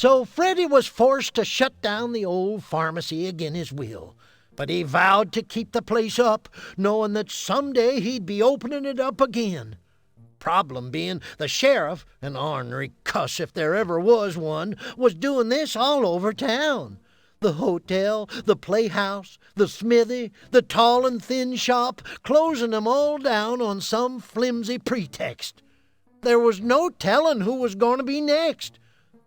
So Freddy was forced to shut down the old pharmacy agin his will. But he vowed to keep the place up, knowing that someday he'd be opening it up again. Problem being, the sheriff, an ornery cuss if there ever was one, was doing this all over town. The hotel, the playhouse, the smithy, the tall and thin shop, closing them all down on some flimsy pretext. There was no telling who was going to be next.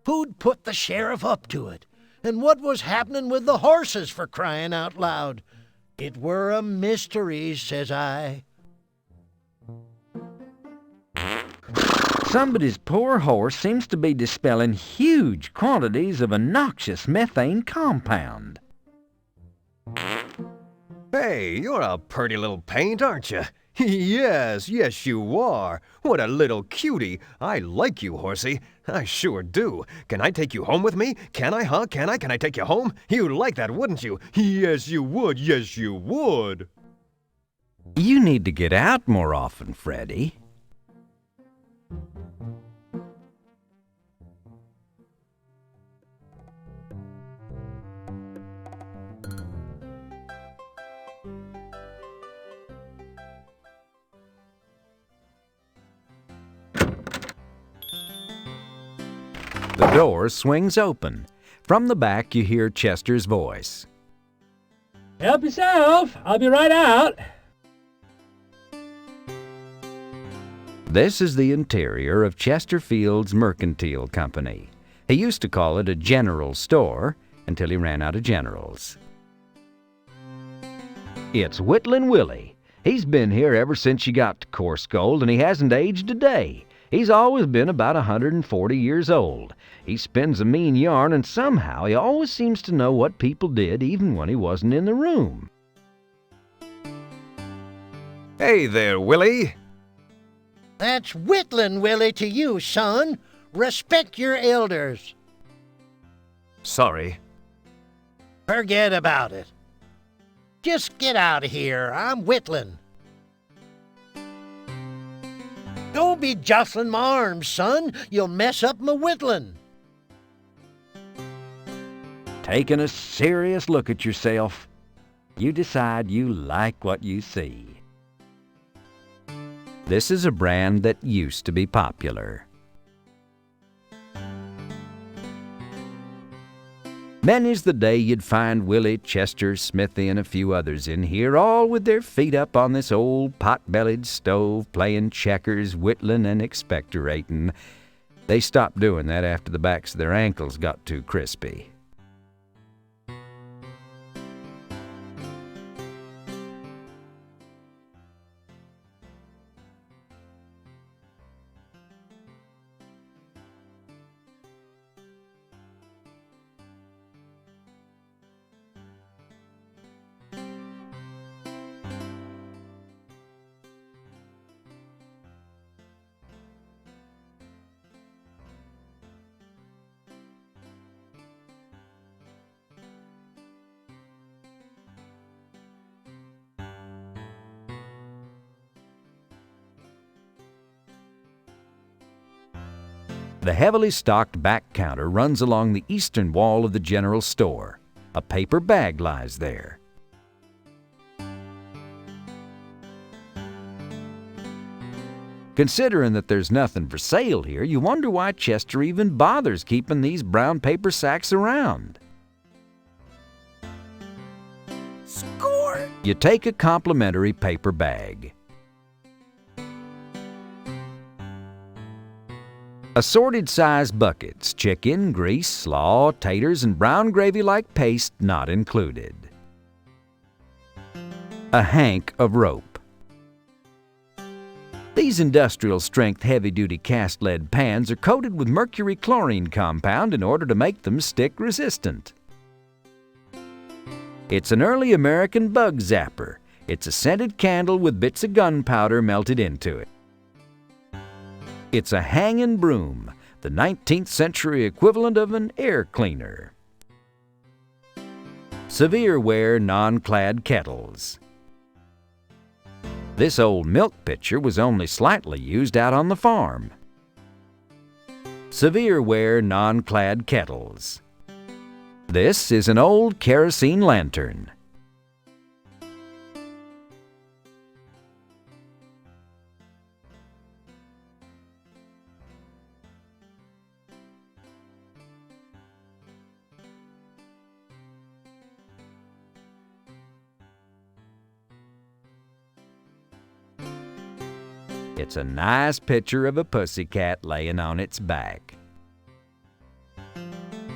Who'd put the sheriff up to it? And what was happening with the horses, for crying out loud? It were a mystery, says I. Somebody's poor horse seems to be dispelling huge quantities of a noxious methane compound. Hey, you're a pretty little paint, aren't you? Yes, you are. What a little cutie. I like you, horsey. I sure do. Can I take you home with me? Can I, huh? Can I take you home? You'd like that, wouldn't you? Yes, you would. Yes, you would. You need to get out more often, Freddy. The door swings open. From the back, you hear Chester's voice. Help yourself. I'll be right out. This is the interior of Chesterfield's Mercantile Company. He used to call it a general store until he ran out of generals. It's Whittlin' Willie. He's been here ever since you got to Coarse Gold, and he hasn't aged a day. He's always been about 140 years old. He spins a mean yarn, and somehow he always seems to know what people did even when he wasn't in the room. Hey there, Willie. That's Whittlin' Willie to you, son. Respect your elders. Sorry. Forget about it. Just get out of here. I'm Whittlin'. Don't be jostling my arms, son. You'll mess up my whittlin'. Taking a serious look at yourself, you decide you like what you see. This is a brand that used to be popular. Many's the day you'd find Willie, Chester, Smithy, and a few others in here, all with their feet up on this old pot-bellied stove, playing checkers, whittling, and expectorating. They stopped doing that after the backs of their ankles got too crispy. The heavily stocked back counter runs along the eastern wall of the general store. A paper bag lies there. Considering that there's nothing for sale here, you wonder why Chester even bothers keeping these brown paper sacks around. Score! You take a complimentary paper bag. Assorted size buckets, chicken, grease, slaw, taters, and brown gravy-like paste not included. A hank of rope. These industrial-strength heavy-duty cast lead pans are coated with mercury chlorine compound in order to make them stick-resistant. It's an early American bug zapper. It's a scented candle with bits of gunpowder melted into it. It's a hanging broom, the 19th century equivalent of an air cleaner. Severe wear non-clad kettles. This old milk pitcher was only slightly used out on the farm. severe wear non-clad kettles. This is an old kerosene lantern. It's a nice picture of a pussycat laying on its back.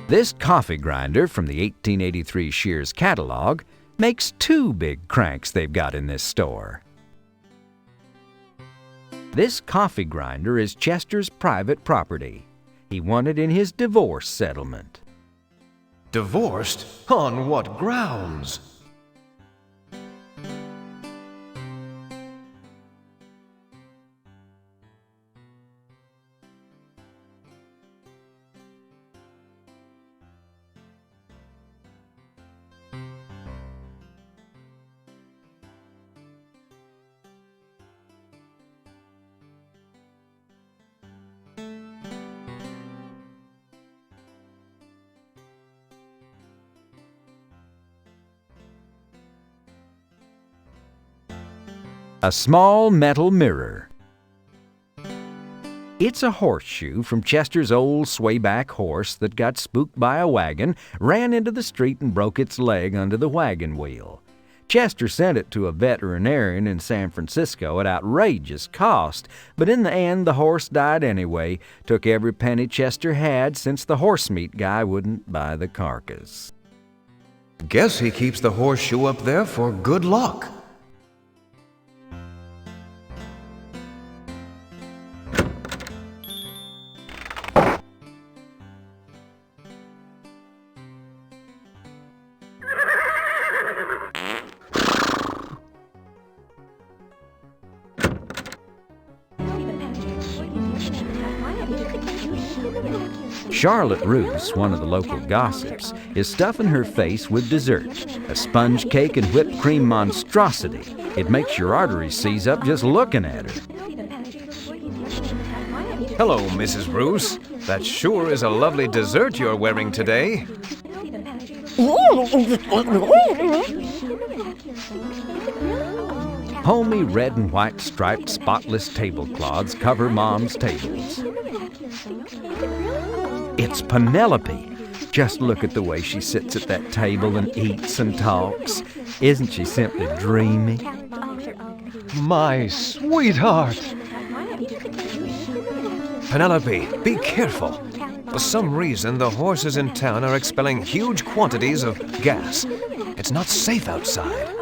This coffee grinder from the 1883 Shears catalog makes 2 big cranks they've got in this store. This coffee grinder is Chester's private property. He won it in his divorce settlement. Divorced? On what grounds? A small metal mirror. It's a horseshoe from Chester's old swayback horse that got spooked by a wagon, ran into the street and broke its leg under the wagon wheel. Chester sent it to a veterinarian in San Francisco at outrageous cost, but in the end the horse died anyway. Took every penny Chester had since the horse meat guy wouldn't buy the carcass. Guess he keeps the horseshoe up there for good luck. Charlotte Roos, one of the local gossips, is stuffing her face with dessert, a sponge cake and whipped cream monstrosity. It makes your arteries seize up just looking at her. Hello, Mrs. Roos. That sure is a lovely dessert you're wearing today. Homey red and white striped spotless tablecloths cover Mom's tables. It's Penelope. Just look at the way she sits at that table and eats and talks. Isn't she simply dreamy? My sweetheart! Penelope, be careful. For some reason, the horses in town are expelling huge quantities of gas. It's not safe outside.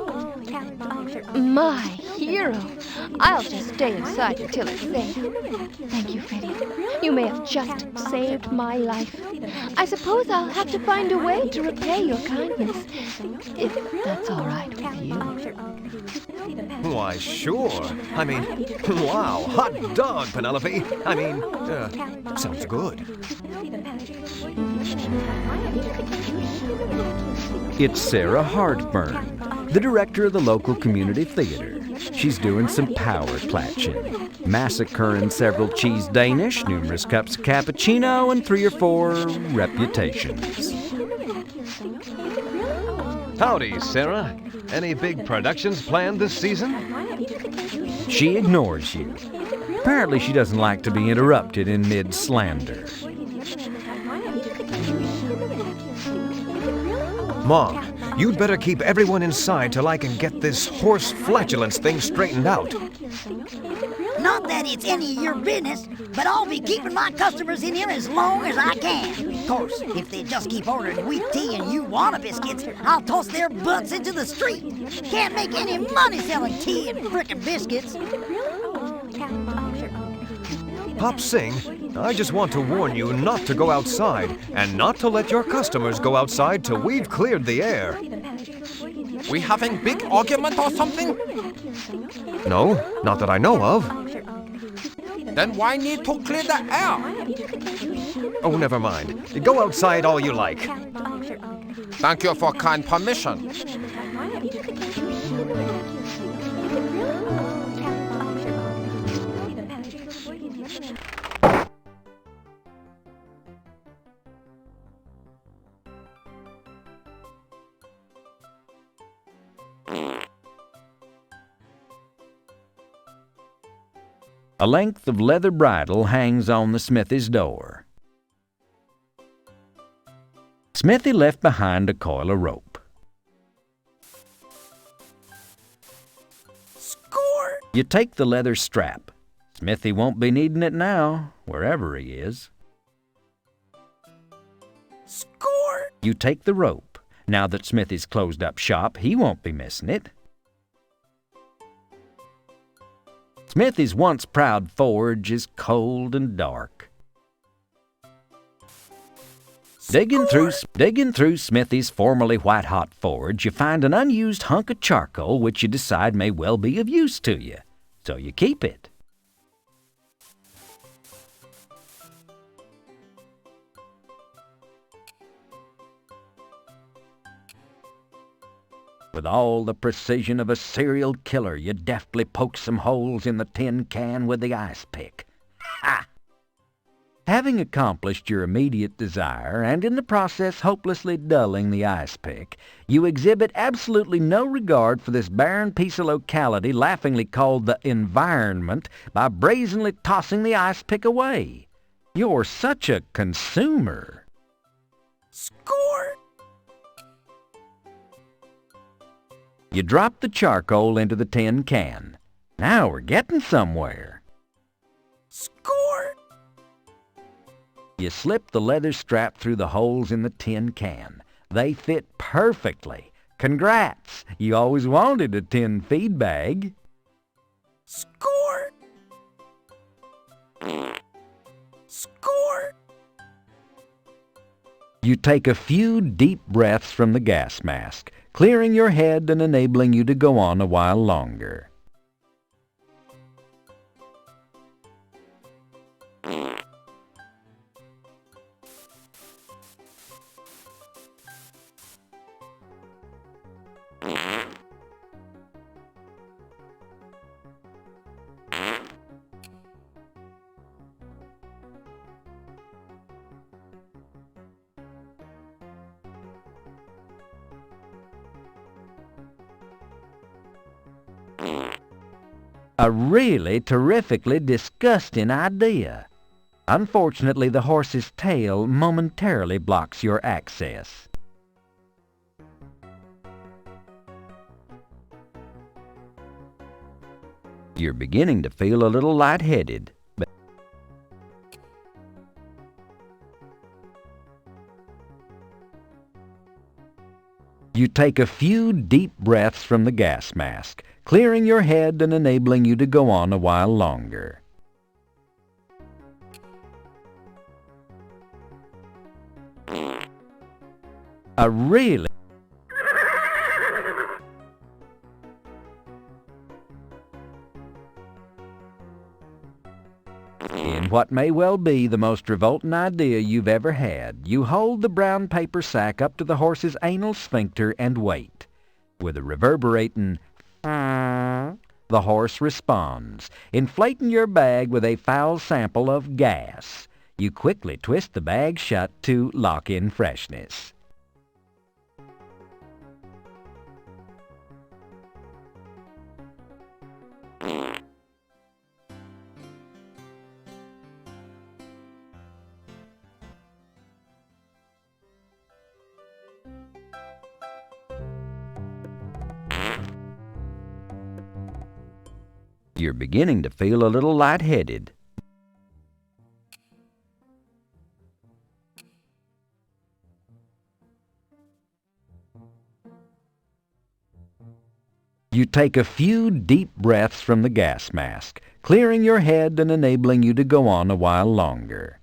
My hero. I'll just stay inside until it's safe. Thank you, Freddy. You may have just saved my life. I suppose I'll have to find a way to repay your kindness, if that's all right with you. Why, sure. I mean, wow, hot dog, Penelope. I mean, sounds good. It's Sarah Hartburn, the director of the local community theater. She's doing some power clatching, massacring several cheese Danish, numerous cups of cappuccino, and 3 or 4 reputations. Howdy, Sarah. Any big productions planned this season? She ignores you. Apparently she doesn't like to be interrupted in mid-slander. Mom, you'd better keep everyone inside till I can get this horse flatulence thing straightened out. Not that it's any of your business, but I'll be keeping my customers in here as long as I can. Of course, if they just keep ordering weak tea and you wanna biscuits, I'll toss their butts into the street. Can't make any money selling tea and frickin' biscuits. Pop Sing, I just want to warn you not to go outside and not to let your customers go outside till we've cleared the air. We having big argument or something? No, not that I know of. Then why need to clear the air? Oh, never mind. Go outside all you like. Thank you for kind permission. A length of leather bridle hangs on the smithy's door. Smithy left behind a coil of rope. Score! You take the leather strap. Smithy won't be needing it now, wherever he is. Score! You take the rope. Now that Smithy's closed up shop, he won't be missing it. Smithy's once proud forge is cold and dark. Digging through Smithy's formerly white-hot forge, you find an unused hunk of charcoal which you decide may well be of use to you, so you keep it. With all the precision of a serial killer, you deftly poke some holes in the tin can with the ice pick. Ha! Having accomplished your immediate desire, and in the process hopelessly dulling the ice pick, you exhibit absolutely no regard for this barren piece of locality laughingly called the environment by brazenly tossing the ice pick away. You're such a consumer. Score! You drop the charcoal into the tin can. Now we're getting somewhere. Score! You slip the leather strap through the holes in the tin can. They fit perfectly. Congrats! You always wanted a tin feed bag. Score! Score! You take a few deep breaths from the gas mask, clearing your head and enabling you to go on a while longer. A really terrifically disgusting idea. Unfortunately, the horse's tail momentarily blocks your access. You're beginning to feel a little lightheaded. You take a few deep breaths from the gas mask, clearing your head and enabling you to go on a while longer. A really In what may well be the most revolting idea you've ever had, you hold the brown paper sack up to the horse's anal sphincter and wait. With a reverberating the horse responds, inflating your bag with a foul sample of gas. You quickly twist the bag shut to lock in freshness. You're beginning to feel a little lightheaded. You take a few deep breaths from the gas mask, clearing your head and enabling you to go on a while longer.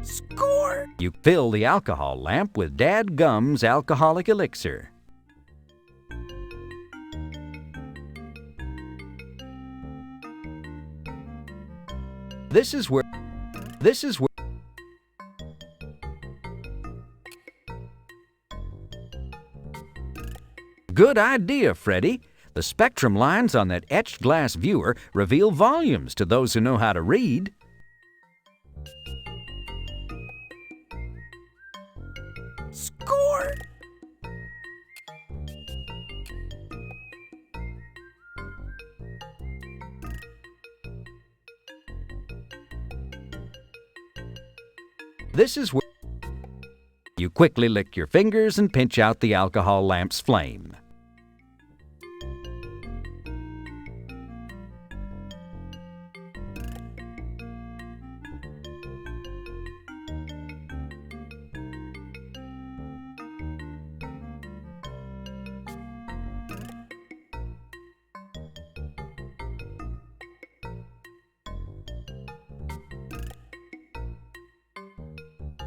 Score! You fill the alcohol lamp with Dad Gum's alcoholic elixir. This is where Good idea, Freddy. The spectrum lines on that etched glass viewer reveal volumes to those who know how to read. Score! This is where you quickly lick your fingers and pinch out the alcohol lamp's flame.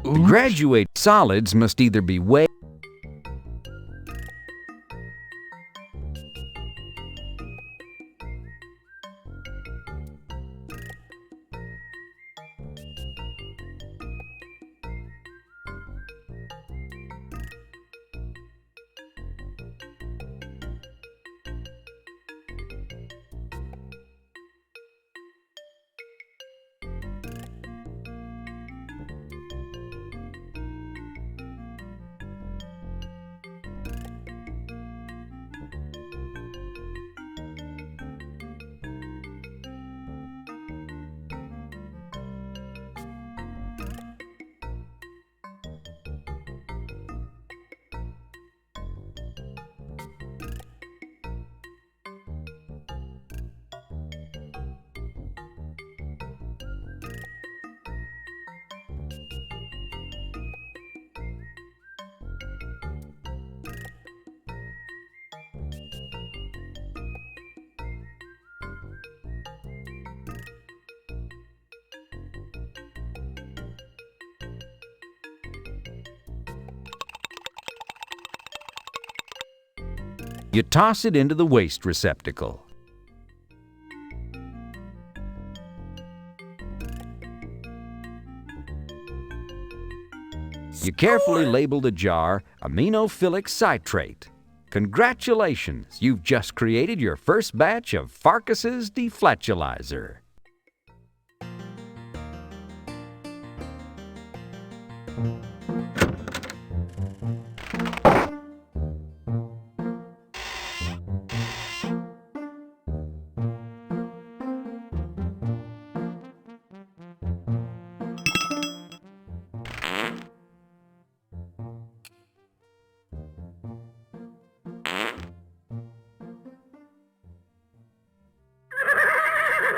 The graduated solids must either be weighed You toss it into the waste receptacle. You carefully label the jar aminophilic citrate. Congratulations, you've just created your first batch of Pharkas's deflatulizer.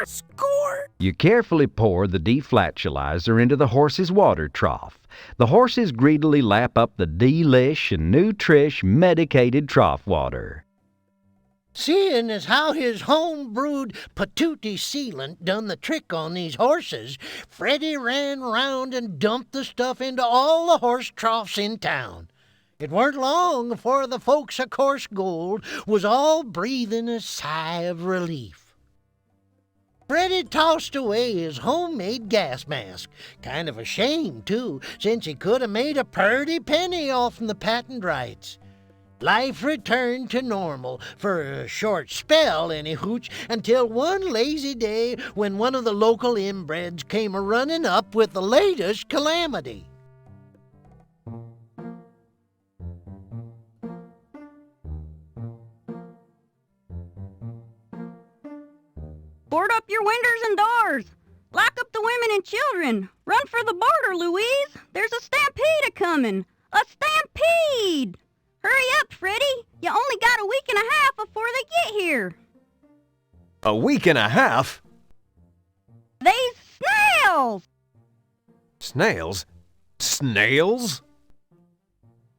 Score! You carefully pour the deflatulizer into the horse's water trough. The horses greedily lap up the delish and nutrish medicated trough water. Seeing as how his home-brewed patootie sealant done the trick on these horses, Freddy ran round and dumped the stuff into all the horse troughs in town. It weren't long before the folks of Coarse Gold was all breathing a sigh of relief. Freddy tossed away his homemade gas mask. Kind of a shame, too, since he could have made a purty penny off the patent rights. Life returned to normal, for a short spell any hooch, until one lazy day when one of the local inbreds came a-running up with the latest calamity. Board up your windows and doors. Lock up the women and children. Run for the border, Louise. There's a stampede a-coming. A stampede! Hurry up, Freddy. You only got a week and a half before they get here. A week and a half? They's snails! Snails? Snails?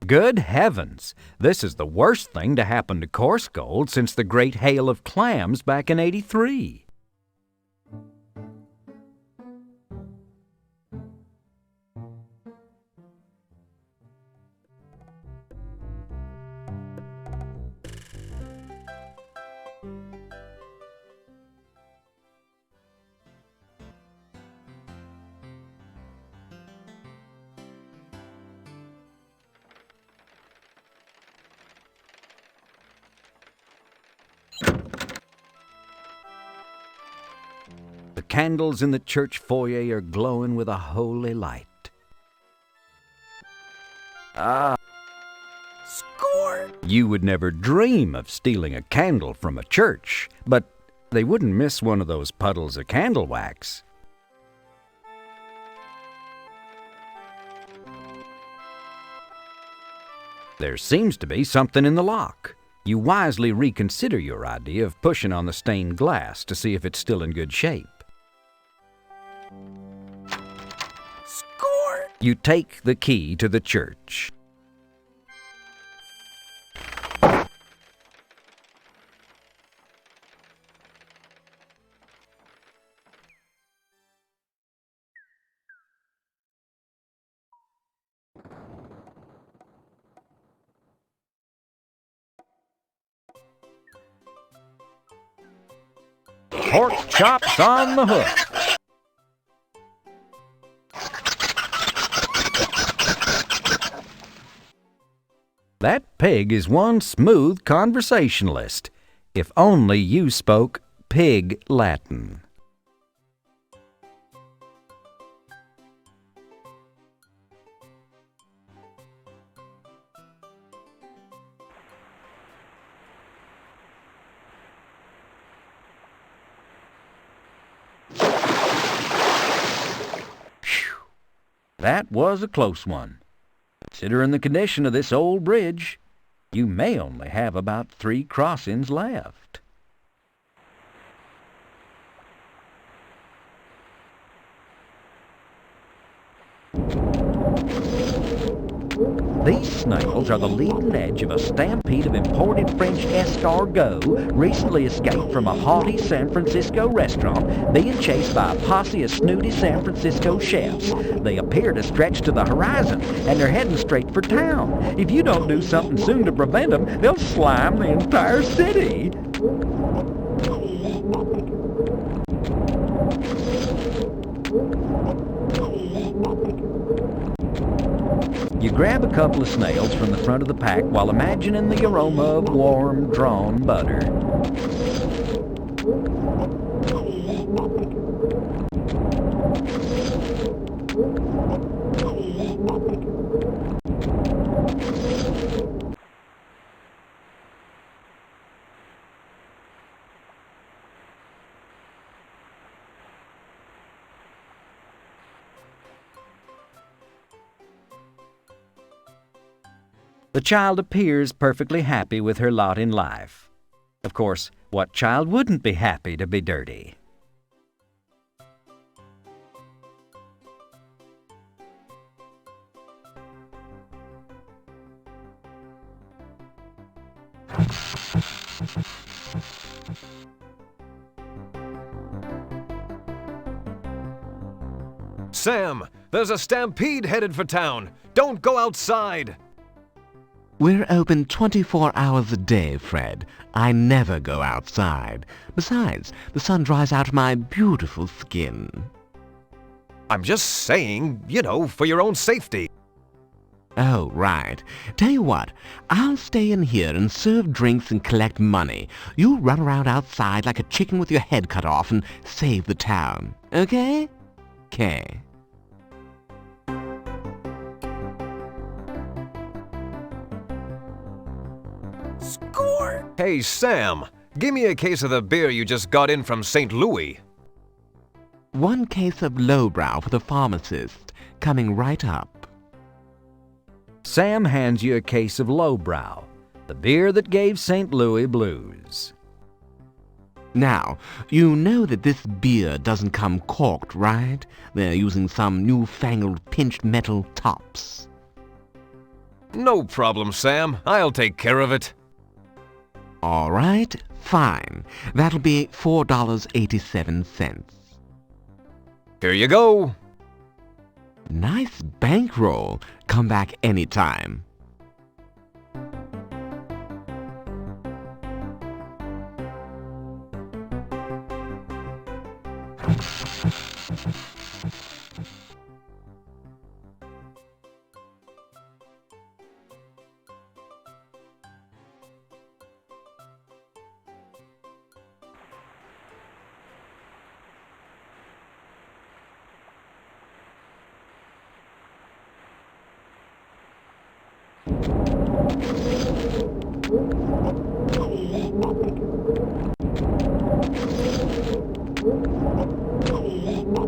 Good heavens! This is the worst thing to happen to Coarse Gold since the great hail of clams back in '83. candles in the church foyer are glowing with a holy light. Score! You would never dream of stealing a candle from a church, but they wouldn't miss one of those puddles of candle wax. There seems to be something in the lock. You wisely reconsider your idea of pushing on the stained glass to see if it's still in good shape. Score! You take the key to the church. Pork chops on the hook. That pig is one smooth conversationalist. If only you spoke pig Latin. That was a close one. Considering the condition of this old bridge, you may only have about 3 crossings left. These snails are the leading edge of a stampede of imported French escargot recently escaped from a haughty San Francisco restaurant being chased by a posse of snooty San Francisco chefs. They appear to stretch to the horizon, and they're heading straight for town. If you don't do something soon to prevent them, they'll slime the entire city. You grab a couple of snails from the front of the pack while imagining the aroma of warm, drawn butter. The child appears perfectly happy with her lot in life. Of course, what child wouldn't be happy to be dirty? Sam, there's a stampede headed for town. Don't go outside. We're open 24 hours a day, Fred. I never go outside. Besides, the sun dries out my beautiful skin. I'm just saying, for your own safety. Oh, right. Tell you what, I'll stay in here and serve drinks and collect money. You run around outside like a chicken with your head cut off and save the town. Okay? Okay. Score! Hey, Sam, give me a case of the beer you just got in from St. Louis. 1 case of lowbrow for the pharmacist, coming right up. Sam hands you a case of lowbrow, the beer that gave St. Louis blues. Now, you know that this beer doesn't come corked, right? They're using some newfangled pinched metal tops. No problem, Sam. I'll take care of it. All right, fine. That'll be $4.87. Here you go. Nice bankroll. Come back anytime.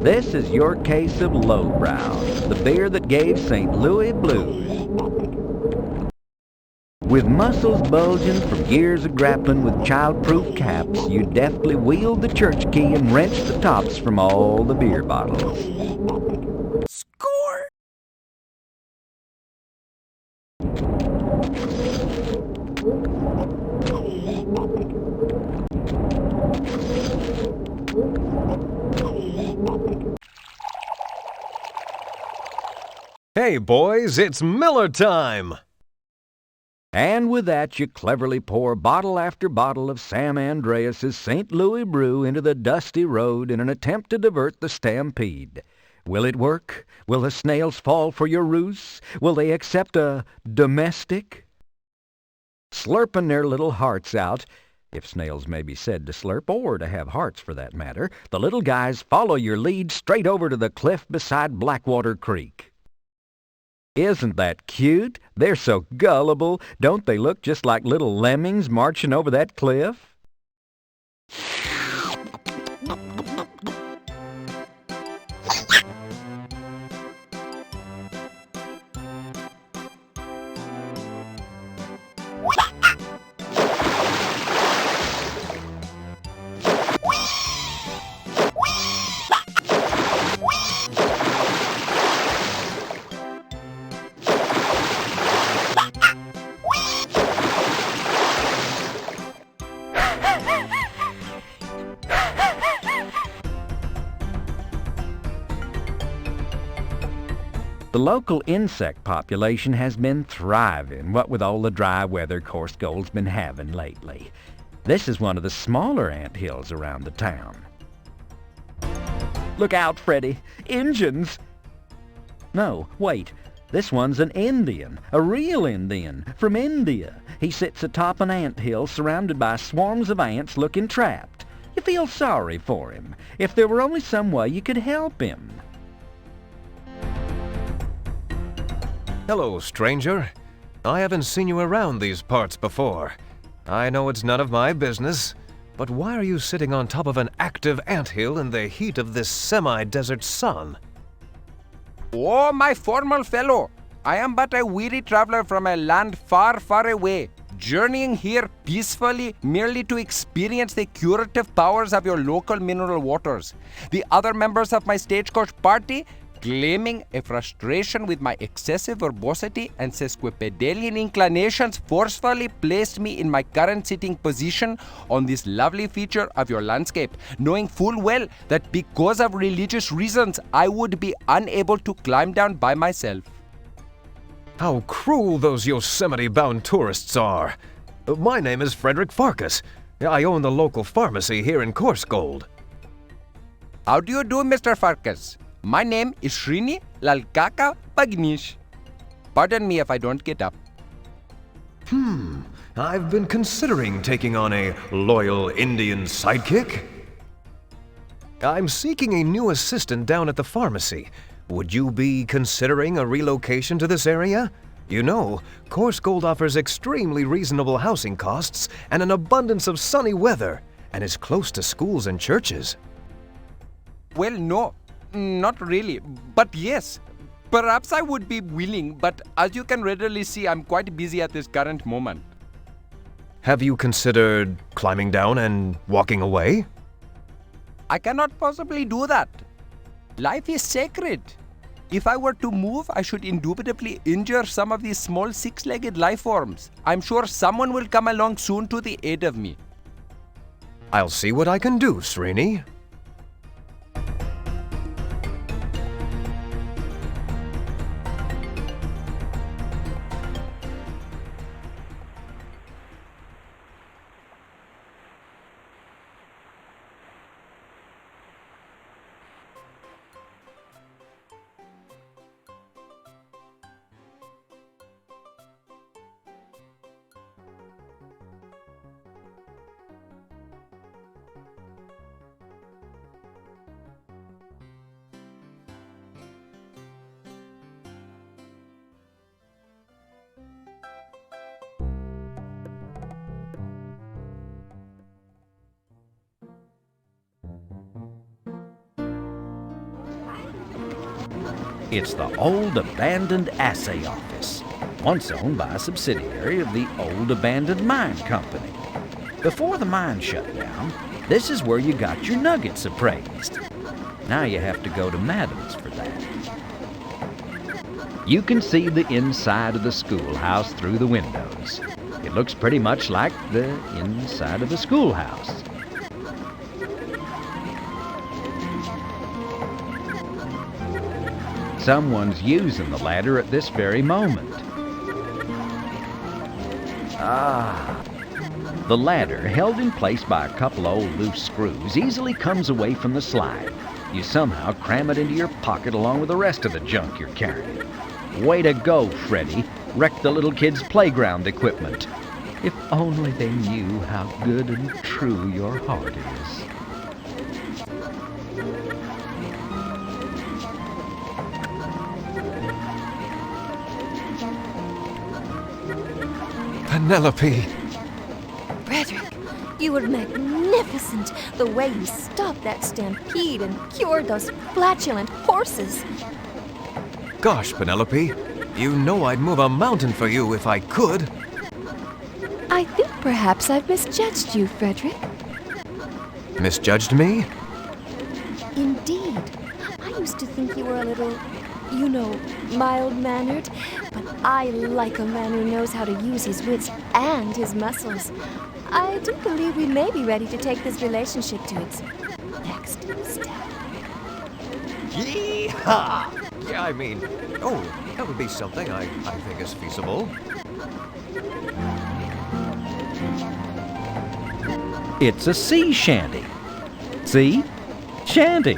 This is your case of lowbrow, the beer that gave St. Louis blues. With muscles bulging from years of grappling with child-proof caps, you deftly wield the church key and wrench the tops from all the beer bottles. Score! Hey, boys, it's Miller time! And with that, you cleverly pour bottle after bottle of Sam Andreas's St. Louis brew into the dusty road in an attempt to divert the stampede. Will it work? Will the snails fall for your ruse? Will they accept a domestic? Slurping their little hearts out, if snails may be said to slurp, or to have hearts for that matter, the little guys follow your lead straight over to the cliff beside Blackwater Creek. Isn't that cute? They're so gullible. Don't they look just like little lemmings marching over that cliff? The local insect population has been thriving, what with all the dry weather Coarse Gold's been having lately. This is one of the smaller ant hills around the town. Look out, Freddy! Injuns! No, wait. This one's an Indian, a real Indian, from India. He sits atop an ant hill surrounded by swarms of ants looking trapped. You feel sorry for him. If there were only some way you could help him. Hello, stranger. I haven't seen you around these parts before. I know it's none of my business, but why are you sitting on top of an active anthill in the heat of this semi-desert sun? Oh, my formal fellow, I am but a weary traveler from a land far, far away, journeying here peacefully merely to experience the curative powers of your local mineral waters. The other members of my stagecoach party, claiming a frustration with my excessive verbosity and sesquipedalian inclinations, forcefully placed me in my current sitting position on this lovely feature of your landscape, knowing full well that because of religious reasons I would be unable to climb down by myself. How cruel those Yosemite-bound tourists are. My name is Freddy Pharkas. I own the local pharmacy here in Coarse Gold. How do you do, Mr. Pharkas? My name is Srini Lalkaka Pagnish. Pardon me if I don't get up. I've been considering taking on a loyal Indian sidekick. I'm seeking a new assistant down at the pharmacy. Would you be considering a relocation to this area? You know, Coarse Gold offers extremely reasonable housing costs and an abundance of sunny weather, and is close to schools and churches. Well, no, not really, but yes. Perhaps I would be willing, but as you can readily see, I'm quite busy at this current moment. Have you considered climbing down and walking away? I cannot possibly do that. Life is sacred. If I were to move, I should indubitably injure some of these small six-legged life forms. I'm sure someone will come along soon to the aid of me. I'll see what I can do, Srini. It's the old abandoned assay office, once owned by a subsidiary of the old abandoned mine company. Before the mine shut down, this is where you got your nuggets appraised. Now you have to go to Madam's for that. You can see the inside of the schoolhouse through the windows. It looks pretty much like the inside of a schoolhouse. Someone's using the ladder at this very moment. The ladder, held in place by a couple of old loose screws, easily comes away from the slide. You somehow cram it into your pocket along with the rest of the junk you're carrying. Way to go, Freddy. Wrecked the little kids' playground equipment. If only they knew how good and true your heart is. Penelope! Frederick, you were magnificent. The way you stopped that stampede and cured those flatulent horses. Gosh, Penelope, you know I'd move a mountain for you if I could. I think perhaps I've misjudged you, Frederick. Misjudged me? Indeed. I used to think you were a little, mild-mannered, but I like a man who knows how to use his wits and his muscles. I do believe we may be ready to take this relationship to its next step. Yee-haw! Yeah, that would be something I think is feasible. It's a sea shanty. See? Shanty.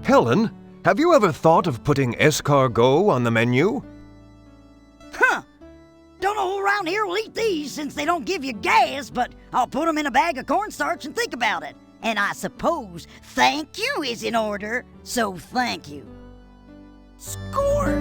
Helen, have you ever thought of putting escargot on the menu? Huh. Don't know who around here will eat these since they don't give you gas, but I'll put them in a bag of cornstarch and think about it. And I suppose thank you is in order, so thank you. Score!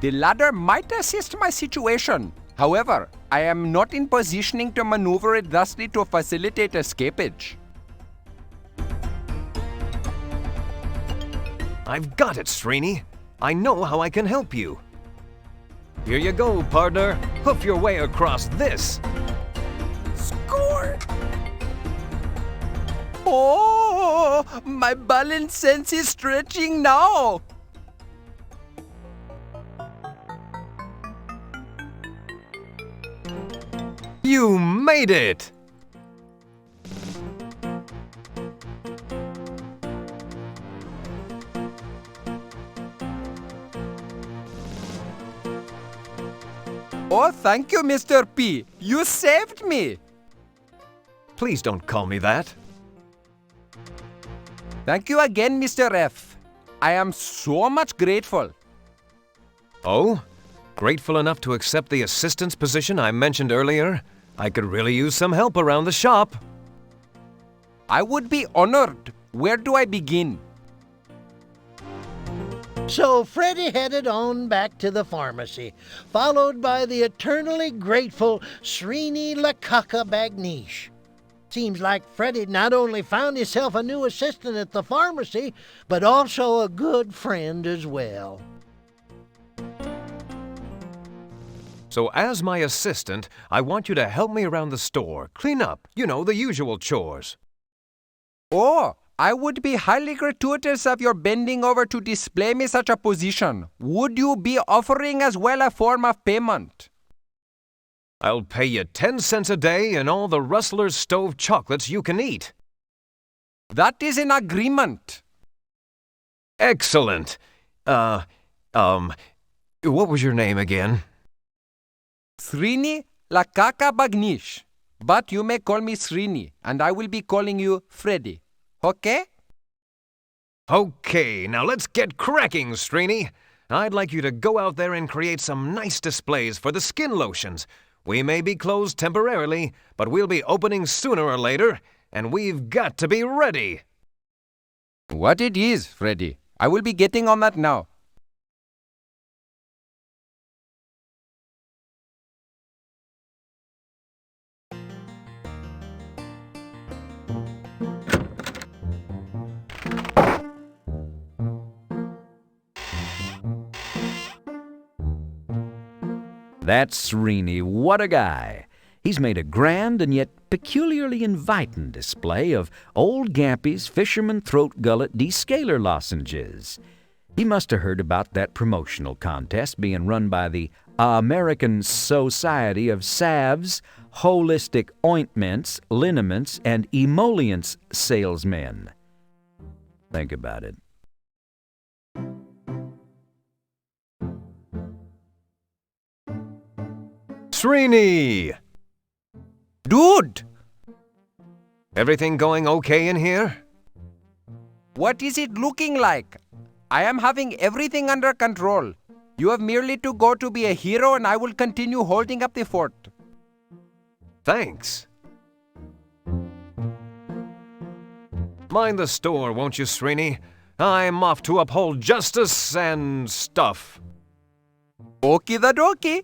The ladder might assist my situation. However, I am not in positioning to maneuver it thusly to facilitate escapage. I've got it, Srini. I know how I can help you. Here you go, partner. Hoof your way across this. Score! Oh, my balance sense is stretching now. You made it! Oh, thank you, Mr. P. You saved me. Please don't call me that. Thank you again, Mr. F. I am so much grateful. Oh? Grateful enough to accept the assistant's position I mentioned earlier? I could really use some help around the shop. I would be honored. Where do I begin? So Freddy headed on back to the pharmacy, followed by the eternally grateful Srini Lakaka Bagnish. Seems like Freddy not only found himself a new assistant at the pharmacy, but also a good friend as well. So as my assistant, I want you to help me around the store, clean up, the usual chores. Oh, I would be highly gratuitous of your bending over to display me such a position. Would you be offering as well a form of payment? I'll pay you 10 cents a day and all the Rustler's Stove chocolates you can eat. That is an agreement. Excellent. What was your name again? Srini Lakaka Bagnish. But you may call me Srini, and I will be calling you Freddy. Okay? Okay, now let's get cracking, Srini. I'd like you to go out there and create some nice displays for the skin lotions. We may be closed temporarily, but we'll be opening sooner or later, and we've got to be ready. What it is, Freddy. I will be getting on that now. That's Srini. What a guy. He's made a grand and yet peculiarly inviting display of Old Gampy's Fisherman Throat Gullet Descaler lozenges. He must have heard about that promotional contest being run by the American Society of Salves, Holistic Ointments, Liniments, and Emollients salesmen. Think about it. Srini! Dude! Everything going okay in here? What is it looking like? I am having everything under control. You have merely to go to be a hero and I will continue holding up the fort. Thanks. Mind the store, won't you, Srini? I'm off to uphold justice and stuff. Okie the dokie.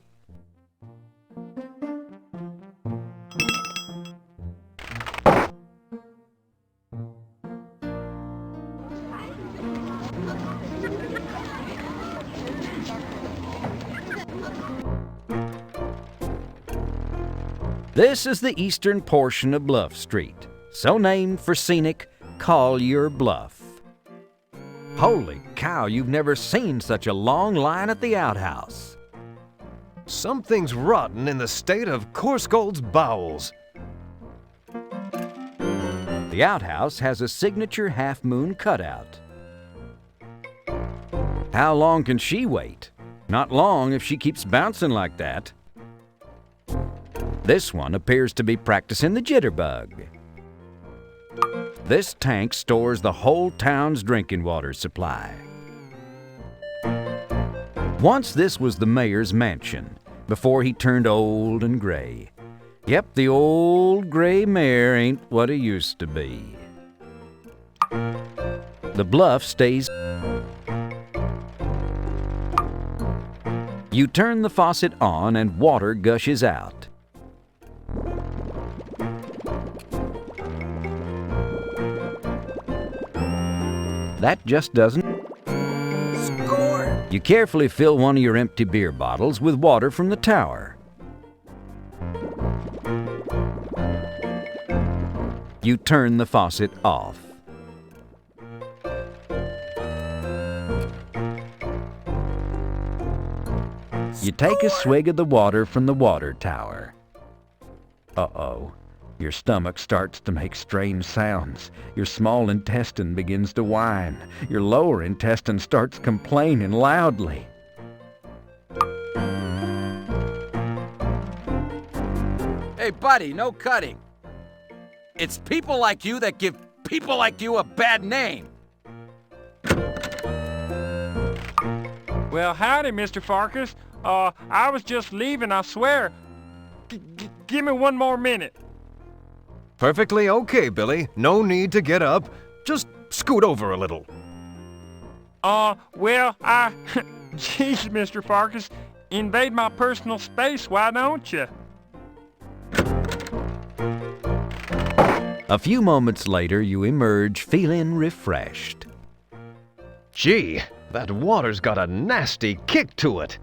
This is the eastern portion of Bluff Street, so named for scenic Collier Bluff. Holy cow, you've never seen such a long line at the outhouse. Something's rotten in the state of Coarsegold's bowels. The outhouse has a signature half-moon cutout. How long can she wait? Not long if she keeps bouncing like that. This one appears to be practicing the jitterbug. This tank stores the whole town's drinking water supply. Once this was the mayor's mansion, before he turned old and gray. Yep, the old gray mayor ain't what he used to be. The bluff stays. You turn the faucet on and water gushes out. That just doesn't. Score! You carefully fill one of your empty beer bottles with water from the tower. You turn the faucet off. You take a swig of the water from the water tower. Uh-oh. Your stomach starts to make strange sounds. Your small intestine begins to whine. Your lower intestine starts complaining loudly. Hey, buddy, no cutting. It's people like you that give people like you a bad name. Well, howdy, Mr. Pharkas. I was just leaving, I swear. Give me one more minute. Perfectly okay, Billy. No need to get up. Just scoot over a little. Well, Jeez, Mr. Pharkas, invade my personal space, why don't you? A few moments later, you emerge feeling refreshed. Gee, that water's got a nasty kick to it.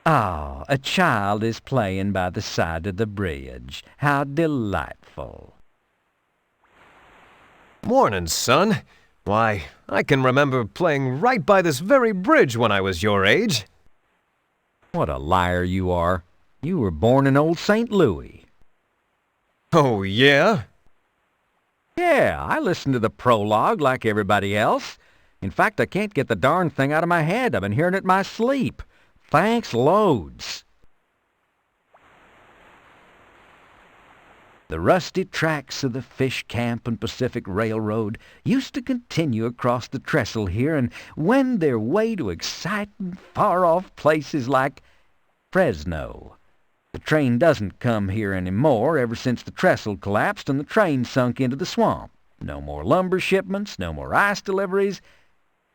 Ah, a child is playing by the side of the bridge. How delightful. Morning, son. Why, I can remember playing right by this very bridge when I was your age. What a liar you are. You were born in old St. Louis. Oh, yeah? Yeah, I listened to the prologue like everybody else. In fact, I can't get the darn thing out of my head. I've been hearing it in my sleep. Thanks loads. The rusty tracks of the Fish Camp and Pacific Railroad used to continue across the trestle here and wend their way to exciting, far-off places like Fresno. The train doesn't come here anymore ever since the trestle collapsed and the train sunk into the swamp. No more lumber shipments, no more ice deliveries,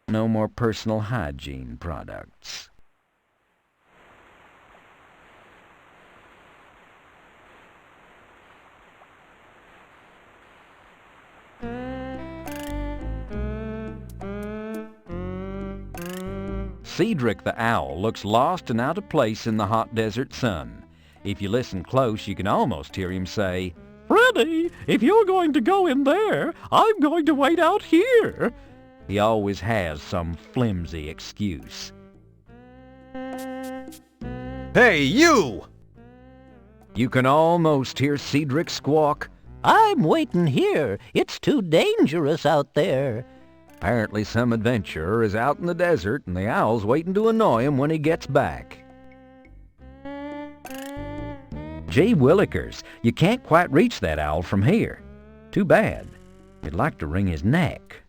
no more personal hygiene products. Cedric the owl looks lost and out of place in the hot desert sun. If you listen close, you can almost hear him say, "Freddy, if you're going to go in there, I'm going to wait out here." He always has some flimsy excuse. Hey, you! You can almost hear Cedric squawk, "I'm waiting here. It's too dangerous out there." Apparently some adventurer is out in the desert and the owl's waiting to annoy him when he gets back. Gee willikers, you can't quite reach that owl from here. Too bad. You'd like to wring his neck.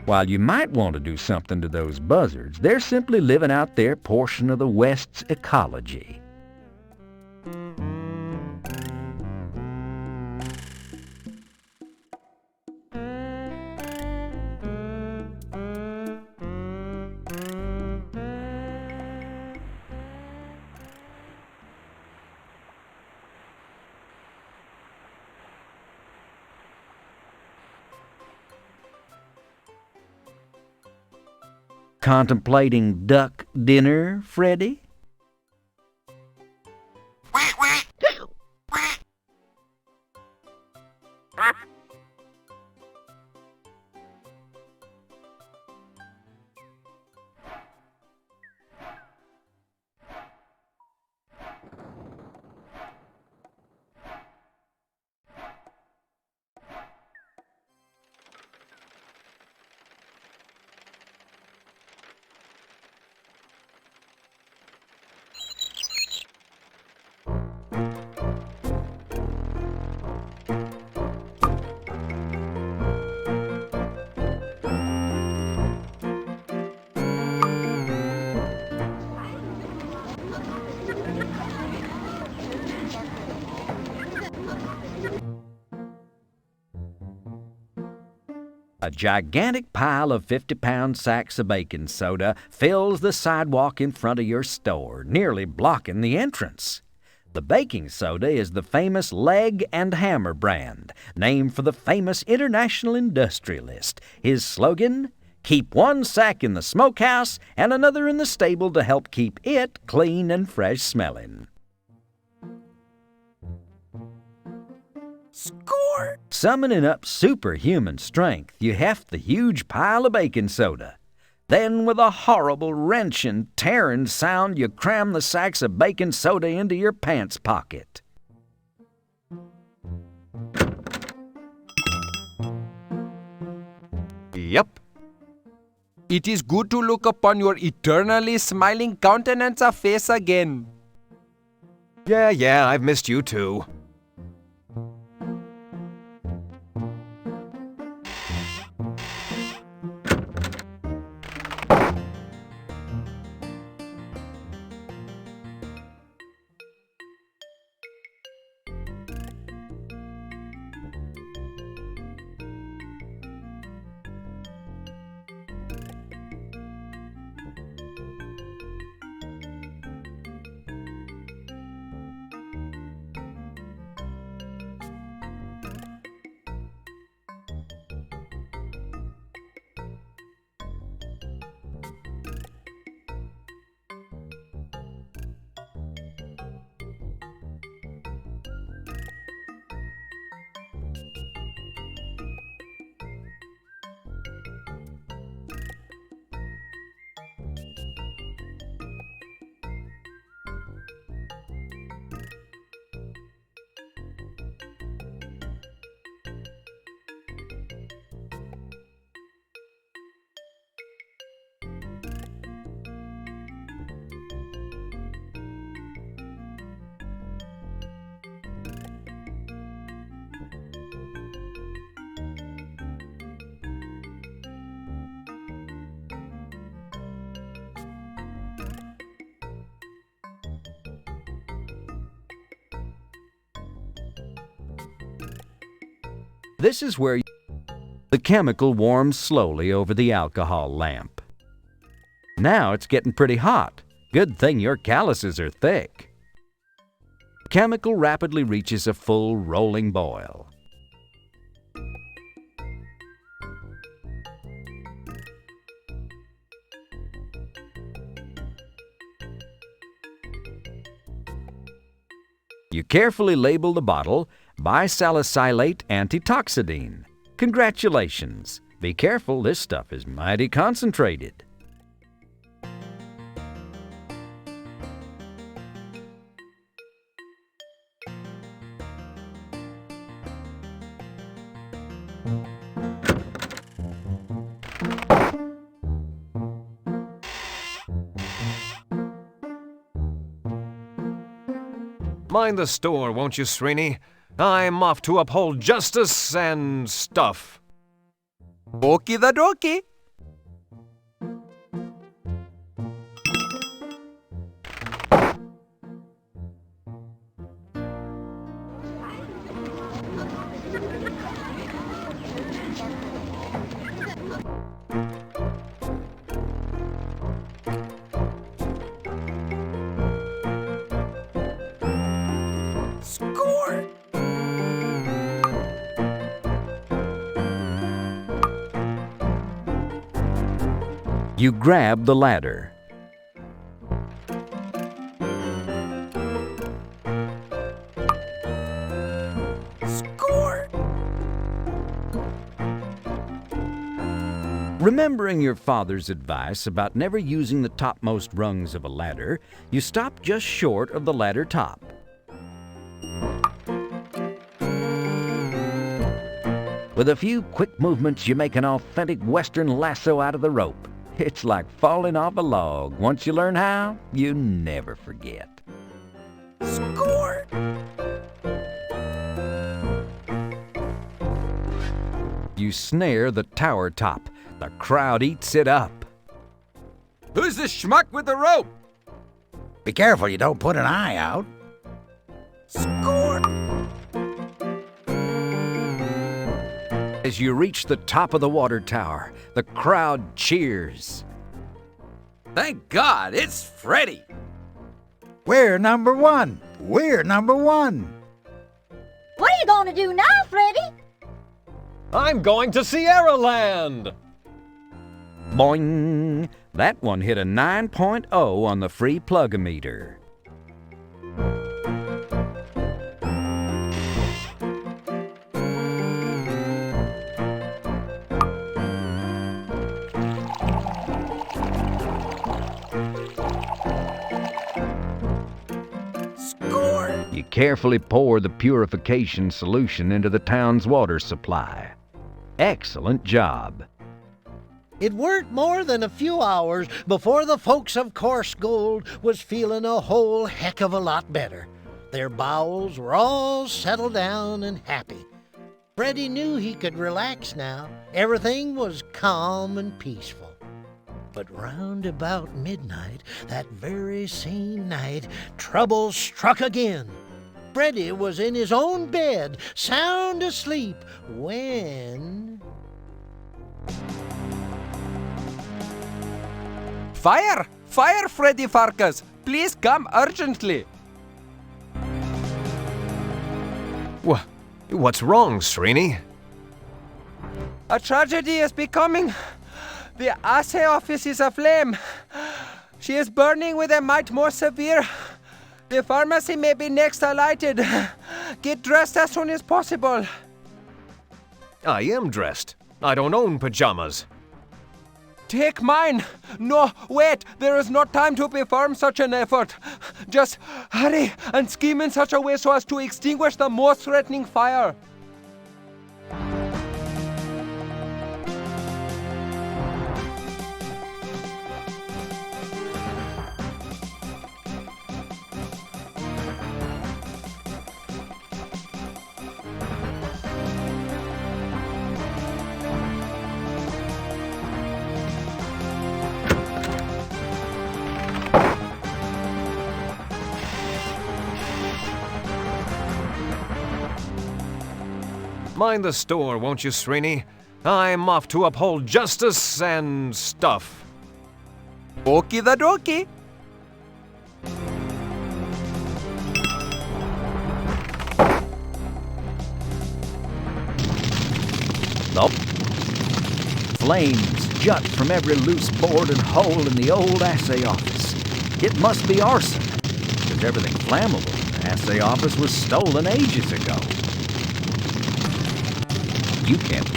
While you might want to do something to those buzzards, they're simply living out their portion of the West's ecology. Contemplating duck dinner, Freddy? A gigantic pile of 50-pound sacks of baking soda fills the sidewalk in front of your store, nearly blocking the entrance. The baking soda is the famous Leg and Hammer brand, named for the famous international industrialist. His slogan, "Keep one sack in the smokehouse and another in the stable to help keep it clean and fresh smelling." Score! Summoning up superhuman strength, you heft the huge pile of baking soda. Then, with a horrible wrenching, tearing sound, you cram the sacks of baking soda into your pants pocket. Yep. It is good to look upon your eternally smiling countenance of face again. Yeah, I've missed you too. This is where the chemical warms slowly over the alcohol lamp. Now it's getting pretty hot. Good thing your calluses are thick. The chemical rapidly reaches a full rolling boil. You carefully label the bottle bisalicylate antitoxidine. Congratulations! Be careful, this stuff is mighty concentrated. Mind the store, won't you, Srini? I'm off to uphold justice and stuff. Okie the dokie. You grab the ladder. Score! Remembering your father's advice about never using the topmost rungs of a ladder, you stop just short of the ladder top. With a few quick movements, you make an authentic Western lasso out of the rope. It's like falling off a log. Once you learn how, you never forget. Score! You snare the tower top. The crowd eats it up. Who's the schmuck with the rope? Be careful you don't put an eye out. Score! As you reach the top of the water tower, the crowd cheers. Thank God, it's Freddy. We're number one. We're number one. What are you going to do now, Freddy? I'm going to Sierra Land! Boing! That one hit a 9.0 on the free plug-o-meter. You carefully pour the purification solution into the town's water supply. Excellent job. It weren't more than a few hours before the folks of Coarse Gold was feeling a whole heck of a lot better. Their bowels were all settled down and happy. Freddy knew he could relax now. Everything was calm and peaceful. But round about midnight, that very same night, trouble struck again. Freddy was in his own bed, sound asleep, when... Fire! Fire, Freddy Pharkas! Please come urgently! What's wrong, Srini? A tragedy is becoming. The assay office is aflame. She is burning with a might more severe. The pharmacy may be next alighted. Get dressed as soon as possible. I am dressed. I don't own pajamas. Take mine. No, wait. There is no time to perform such an effort. Just hurry and scheme in such a way so as to extinguish the most threatening fire. Mind the store, won't you, Srini? I'm off to uphold justice and stuff. Okie the dokie. The flames jut from every loose board and hole in the old assay office. It must be arson, because everything flammable in the assay office was stolen ages ago. You can't.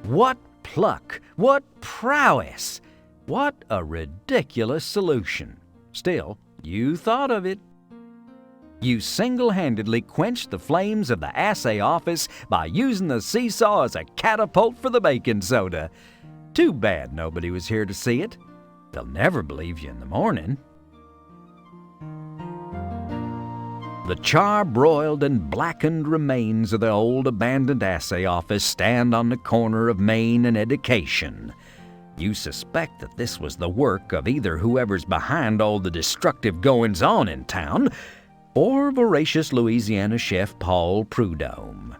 What pluck! What prowess! What a ridiculous solution. Still, you thought of it. You single-handedly quenched the flames of the assay office by using the seesaw as a catapult for the baking soda. Too bad nobody was here to see it. They'll never believe you in the morning. The char-broiled and blackened remains of the old abandoned assay office stand on the corner of Main and Education. You suspect that this was the work of either whoever's behind all the destructive goings-on in town, or voracious Louisiana chef Paul Prudhomme.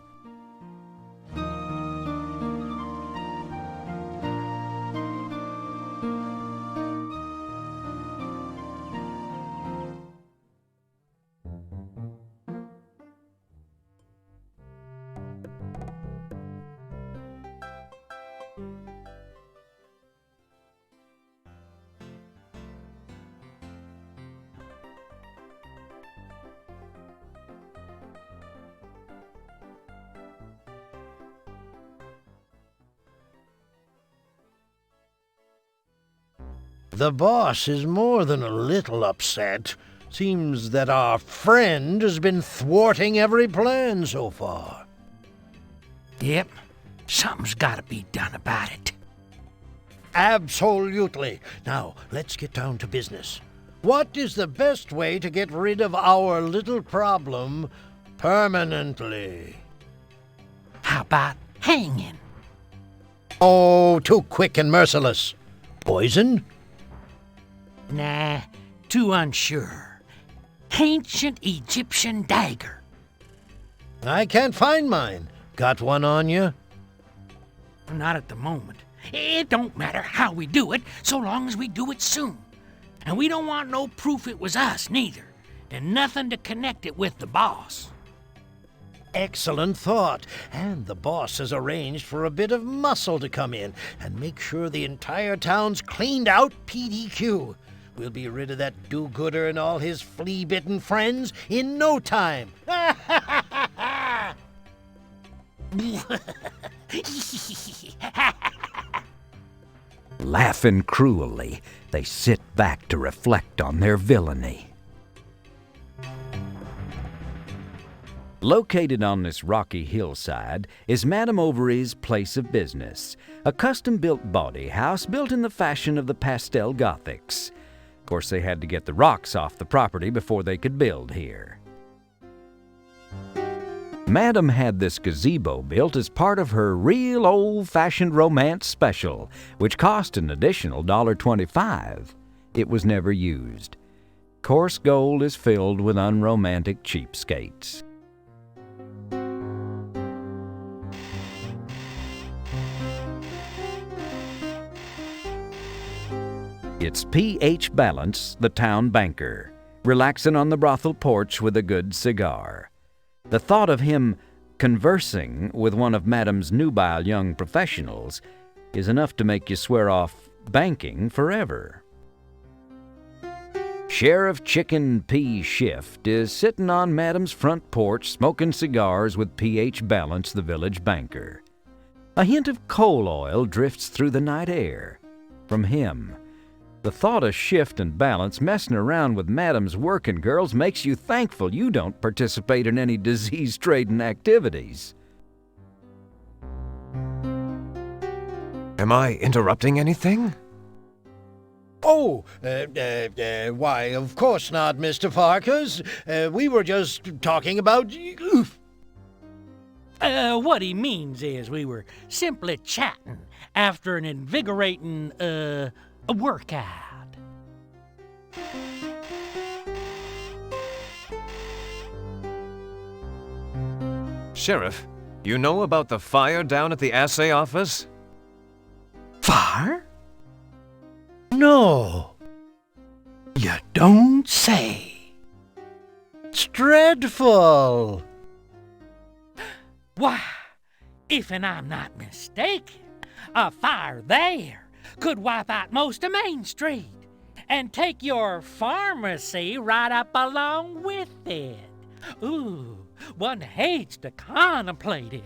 The boss is more than a little upset. Seems that our friend has been thwarting every plan so far. Yep, something's gotta be done about it. Absolutely. Now, let's get down to business. What is the best way to get rid of our little problem permanently? How about hanging? Oh, too quick and merciless. Poison? Nah, too unsure. Ancient Egyptian dagger. I can't find mine. Got one on you? Not at the moment. It don't matter how we do it, so long as we do it soon. And we don't want no proof it was us, neither. And nothing to connect it with the boss. excellent thought, and the boss has arranged for a bit of muscle to come in and make sure the entire town's cleaned out PDQ. We'll be rid of that do-gooder and all his flea-bitten friends in no time. Laughing cruelly, they sit back to reflect on their villainy. Located on this rocky hillside is Madame Overy's place of business, a custom-built bawdy house built in the fashion of the pastel Gothics. Of course, they had to get the rocks off the property before they could build here. Madame had this gazebo built as part of her real old-fashioned romance special, which cost an additional $1.25. It was never used. Coarse gold is filled with unromantic cheapskates. It's P.H. Balance, the town banker, relaxing on the brothel porch with a good cigar. The thought of him conversing with one of Madame's nubile young professionals is enough to make you swear off banking forever. Sheriff Chicken P. Shift is sitting on Madame's front porch smoking cigars with P.H. Balance, the village banker. A hint of coal oil drifts through the night air. From him, the thought of Shift and Balance messing around with Madame's working girls makes you thankful you don't participate in any disease-trading activities. Am I interrupting anything? Oh, why, of course not, Mr. Pharkas. We were just talking about... What he means is we were simply chatting after an invigorating, a workout. Sheriff, you know about the fire down at the assay office? Fire? No. You don't say. It's dreadful. Why, if I'm not mistaken, a fire there could wipe out most of Main Street and take your pharmacy right up along with it. Ooh, one hates to contemplate it.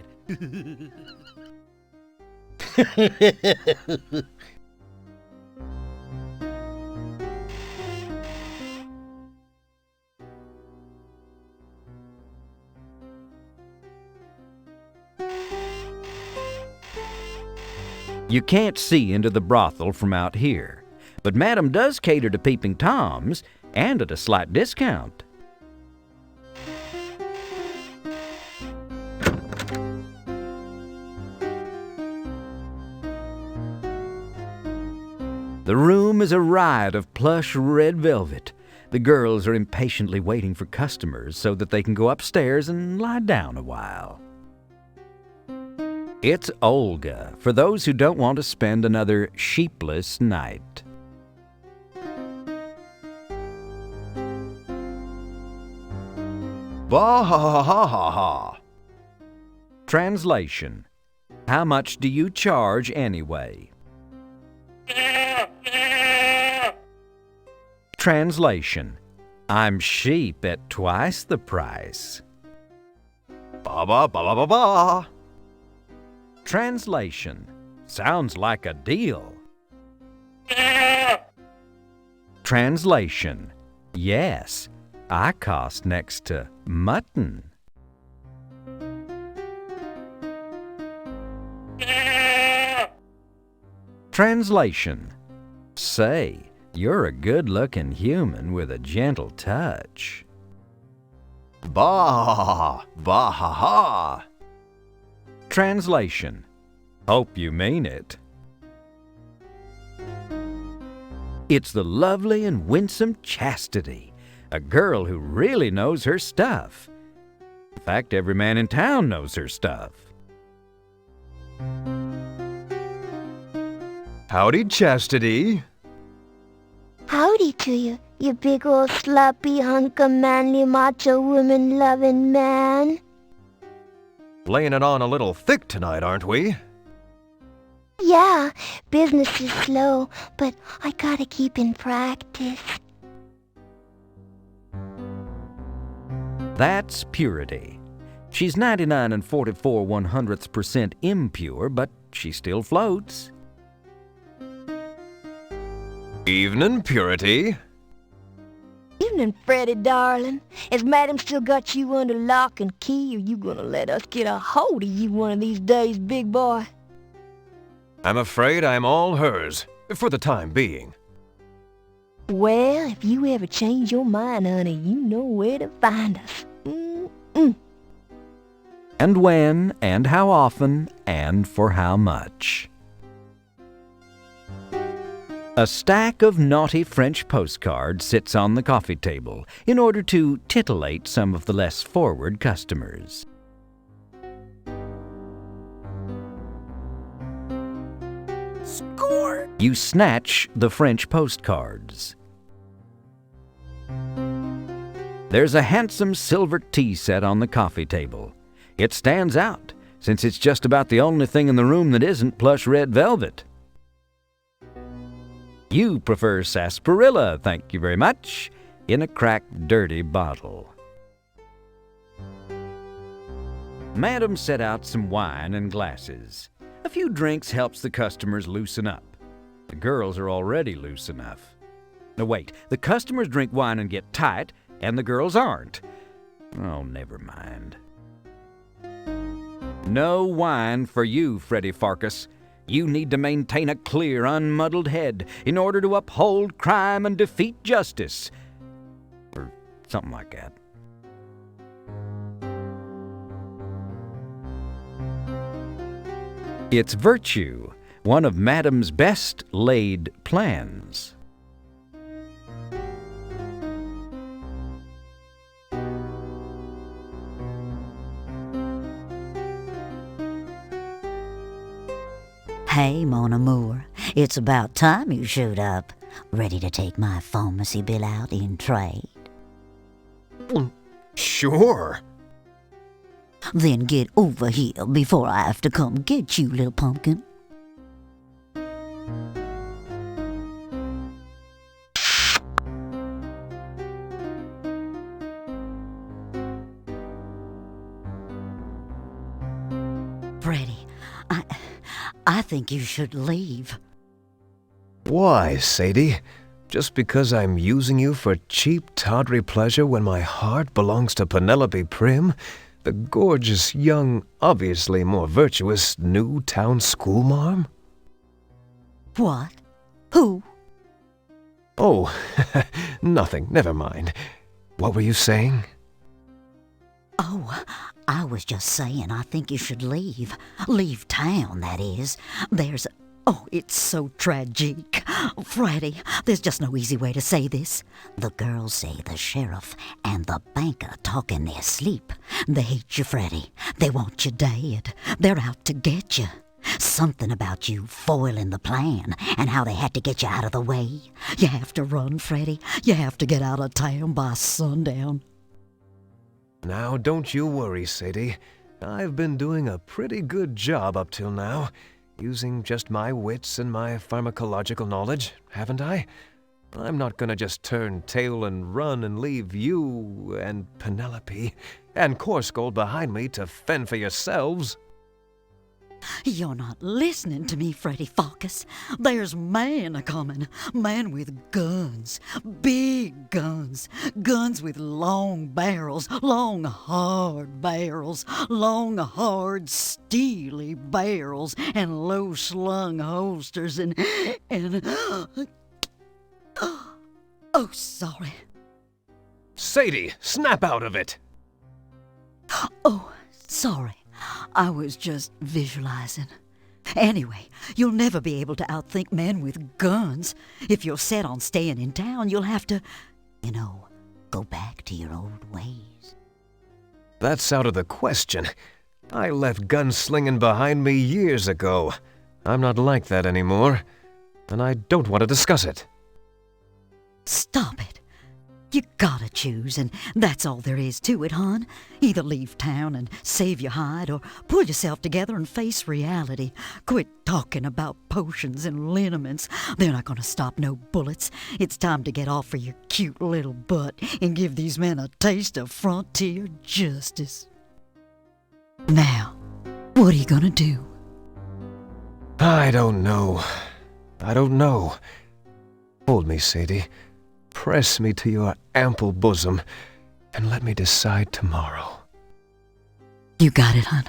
You can't see into the brothel from out here, but Madame does cater to peeping toms, and at a slight discount. The room is a riot of plush red velvet. The girls are impatiently waiting for customers so that they can go upstairs and lie down a while. It's Olga, for those who don't want to spend another sheepless night. Bah-ha-ha-ha-ha. Translation: how much do you charge anyway? Translation: I'm sheep at twice the price. Ba-ba-ba-ba-ba-ba. Translation: sounds like a deal. Translation: yes, I cost next to mutton. Translation: say, you're a good-looking human with a gentle touch. Bah-ha-ha-ha. Translation: hope you mean it. It's the lovely and winsome Chastity, a girl who really knows her stuff. In fact, every man in town knows her stuff. Howdy, Chastity. Howdy to you, you big old sloppy hunk of manly macho woman-loving man. Laying it on a little thick tonight, aren't we? Yeah, business is slow, but I gotta keep in practice. That's Purity. She's 99 and 44/100% impure, but she still floats. Evening, Purity. Evening, Freddy, darling. Has Madam still got you under lock and key, or you gonna let us get a hold of you one of these days, big boy? I'm afraid I'm all hers, for the time being. Well, if you ever change your mind, honey, you know where to find us. And when, and how often, and for how much. A stack of naughty French postcards sits on the coffee table in order to titillate some of the less forward customers. Score! You snatch the French postcards. There's a handsome silver tea set on the coffee table. It stands out, since it's just about the only thing in the room that isn't plush red velvet. You prefer sarsaparilla, thank you very much, in a cracked, dirty bottle. Madam set out some wine and glasses. A few drinks helps the customers loosen up. The girls are already loose enough. No, wait, the customers drink wine and get tight, and the girls aren't. Oh, never mind. No wine for you, Freddy Pharkas. You need to maintain a clear, unmuddled head in order to uphold crime and defeat justice. Or something like that. It's virtue, one of Madam's best laid plans. Hey, Mon Amour, it's about time you showed up. Ready to take my pharmacy bill out in trade? Sure. Then get over here before I have to come get you, little pumpkin. Freddy, I think you should leave. Why, Sadie? Just because I'm using you for cheap, tawdry pleasure when my heart belongs to Penelope Prim, the gorgeous, young, obviously more virtuous new town schoolmarm? What? Who? Oh, nothing. Never mind. What were you saying? Oh, I was just saying I think you should leave. Leave town, that is. Oh, it's so tragic. Freddy, there's just no easy way to say this. The girls say the sheriff and the banker talk in their sleep. They hate you, Freddy. They want you dead. They're out to get you. Something about you foiling the plan and how they had to get you out of the way. You have to run, Freddy. You have to get out of town by sundown. Now, don't you worry, Sadie. I've been doing a pretty good job up till now, using just my wits and my pharmacological knowledge, haven't I? I'm not gonna just turn tail and run and leave you and Penelope and Coarse Gold behind me to fend for yourselves. You're not listening to me, Freddy Pharkas. There's man a-comin'. Man with guns. Big guns. Guns with long barrels. Long, hard barrels. Long, hard, steely barrels. And low-slung holsters and... Oh, sorry. Sadie, snap out of it! Oh, sorry. I was just visualizing. Anyway, you'll never be able to outthink men with guns. If you're set on staying in town, you'll have to, go back to your old ways. That's out of the question. I left gunslinging behind me years ago. I'm not like that anymore, and I don't want to discuss it. Stop it. You gotta choose, and that's all there is to it, hon. Either leave town and save your hide, or pull yourself together and face reality. Quit talking about potions and liniments. They're not gonna stop no bullets. It's time to get off of your cute little butt and give these men a taste of frontier justice. Now, what are you gonna do? I don't know. Hold me, Sadie. Press me to your ample bosom, and let me decide tomorrow. You got it, hon.